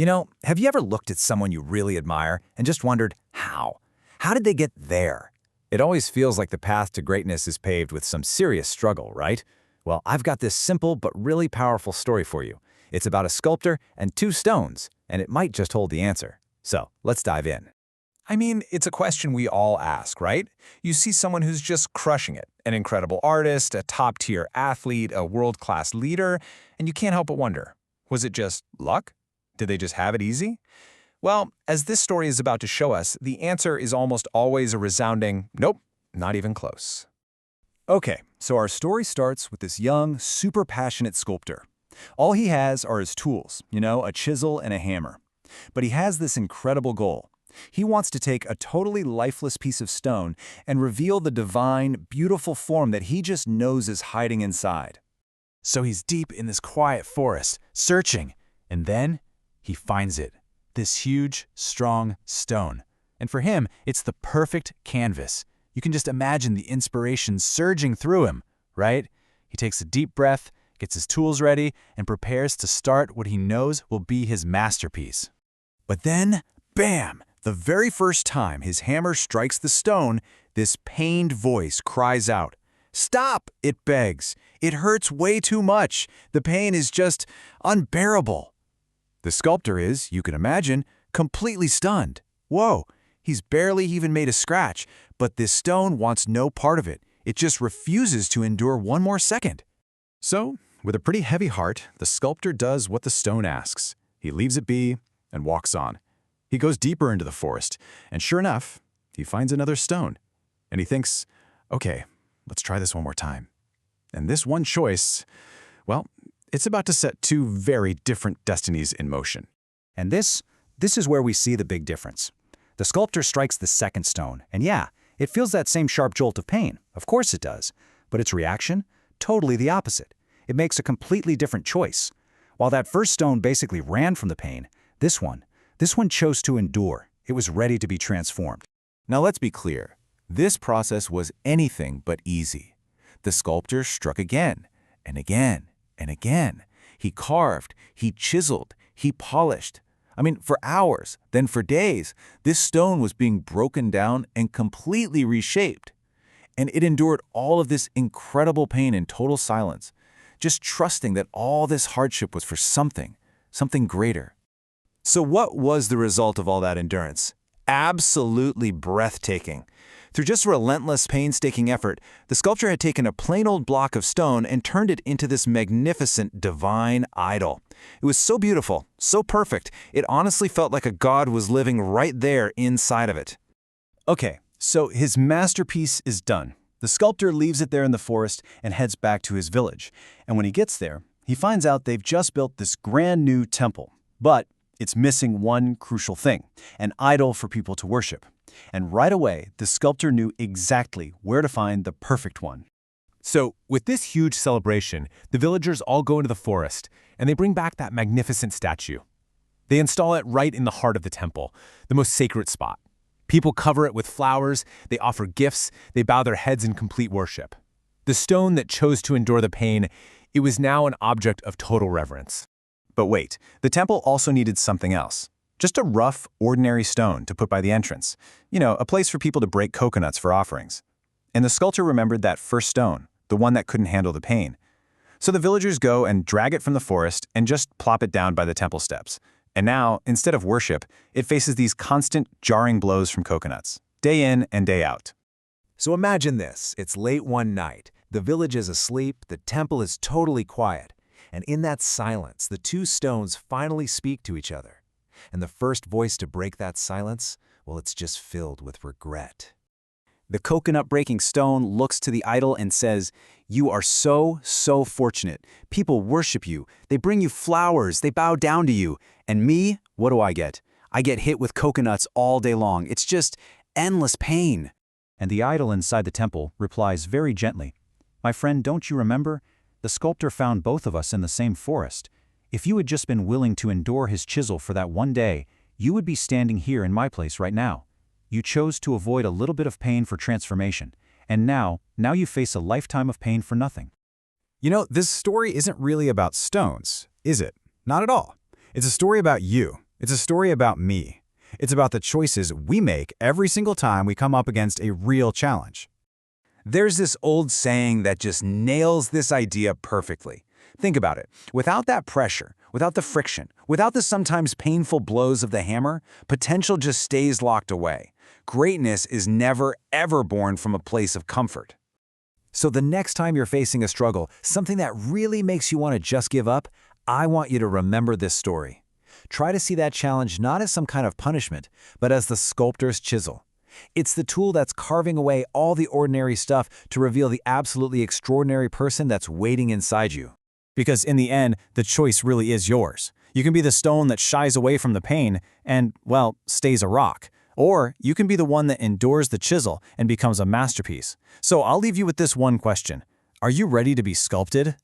Have you ever looked at someone you really admire and just wondered, how? How did they get there? It always feels like the path to greatness is paved with some serious struggle, right? Well, I've got this simple but really powerful story for you. It's about a sculptor and two stones, and it might just hold the answer. So, let's dive in. I mean, it's a question we all ask, right? You see someone who's just crushing it, an incredible artist, a top-tier athlete, a world-class leader, and you can't help but wonder, was it just luck? Did they just have it easy? Well, as this story is about to show us, the answer is almost always a resounding, nope, not even close. Okay, so our story starts with this young, super passionate sculptor. All he has are his tools, a chisel and a hammer. But he has this incredible goal. He wants to take a totally lifeless piece of stone and reveal the divine, beautiful form that he just knows is hiding inside. So he's deep in this quiet forest, searching, and then he finds it. This huge, strong stone. And for him, it's the perfect canvas. You can just imagine the inspiration surging through him, right? He takes a deep breath, gets his tools ready, and prepares to start what he knows will be his masterpiece. But then, bam! The very first time his hammer strikes the stone, this pained voice cries out. "Stop!" it begs. "It hurts way too much. The pain is just unbearable." The sculptor is, you can imagine, completely stunned. Whoa, he's barely even made a scratch, but this stone wants no part of it. It just refuses to endure one more second. So, with a pretty heavy heart, the sculptor does what the stone asks. He leaves it be and walks on. He goes deeper into the forest, and sure enough, he finds another stone. And he thinks, okay, let's try this one more time. And this one choice, well, it's about to set two very different destinies in motion. And this is where we see the big difference. The sculptor strikes the second stone, and yeah, it feels that same sharp jolt of pain. Of course it does. But its reaction? Totally the opposite. It makes a completely different choice. While that first stone basically ran from the pain, this one chose to endure. It was ready to be transformed. Now let's be clear. This process was anything but easy. The sculptor struck again, and again, and again. He carved, he chiseled, he polished. For hours, then for days, this stone was being broken down and completely reshaped. And it endured all of this incredible pain in total silence, just trusting that all this hardship was for something greater. So what was the result of all that endurance? Absolutely breathtaking. Through just relentless, painstaking effort, the sculptor had taken a plain old block of stone and turned it into this magnificent, divine idol. It was so beautiful, so perfect, it honestly felt like a god was living right there inside of it. Okay, so his masterpiece is done. The sculptor leaves it there in the forest and heads back to his village. And when he gets there, he finds out they've just built this brand new temple. But it's missing one crucial thing, an idol for people to worship. And right away, the sculptor knew exactly where to find the perfect one. So, with this huge celebration, the villagers all go into the forest, and they bring back that magnificent statue. They install it right in the heart of the temple, the most sacred spot. People cover it with flowers, they offer gifts, they bow their heads in complete worship. The stone that chose to endure the pain, it was now an object of total reverence. But wait, the temple also needed something else. Just a rough, ordinary stone to put by the entrance. A place for people to break coconuts for offerings. And the sculptor remembered that first stone, the one that couldn't handle the pain. So the villagers go and drag it from the forest and just plop it down by the temple steps. And now, instead of worship, it faces these constant, jarring blows from coconuts, day in and day out. So imagine this. It's late one night. The village is asleep, the temple is totally quiet. And in that silence, the two stones finally speak to each other. And the first voice to break that silence, well, it's just filled with regret. The coconut-breaking stone looks to the idol and says, "You are so fortunate. People worship you. They bring you flowers. They bow down to you. And me, what do I get? I get hit with coconuts all day long. It's just endless pain." And the idol inside the temple replies very gently, "My friend, don't you remember? The sculptor found both of us in the same forest. If you had just been willing to endure his chisel for that one day, you would be standing here in my place right now. You chose to avoid a little bit of pain for transformation, and now you face a lifetime of pain for nothing." This story isn't really about stones, is it? Not at all. It's a story about you, It's a story about me. It's about the choices we make every single time we come up against a real challenge. There's this old saying that just nails this idea perfectly. Think about it. Without that pressure, without the friction, without the sometimes painful blows of the hammer, potential just stays locked away. Greatness is never, ever born from a place of comfort. So the next time you're facing a struggle, something that really makes you want to just give up, I want you to remember this story. Try to see that challenge not as some kind of punishment, but as the sculptor's chisel. It's the tool that's carving away all the ordinary stuff to reveal the absolutely extraordinary person that's waiting inside you. Because in the end, the choice really is yours. You can be the stone that shies away from the pain and, well, stays a rock. Or you can be the one that endures the chisel and becomes a masterpiece. So I'll leave you with this one question. Are you ready to be sculpted?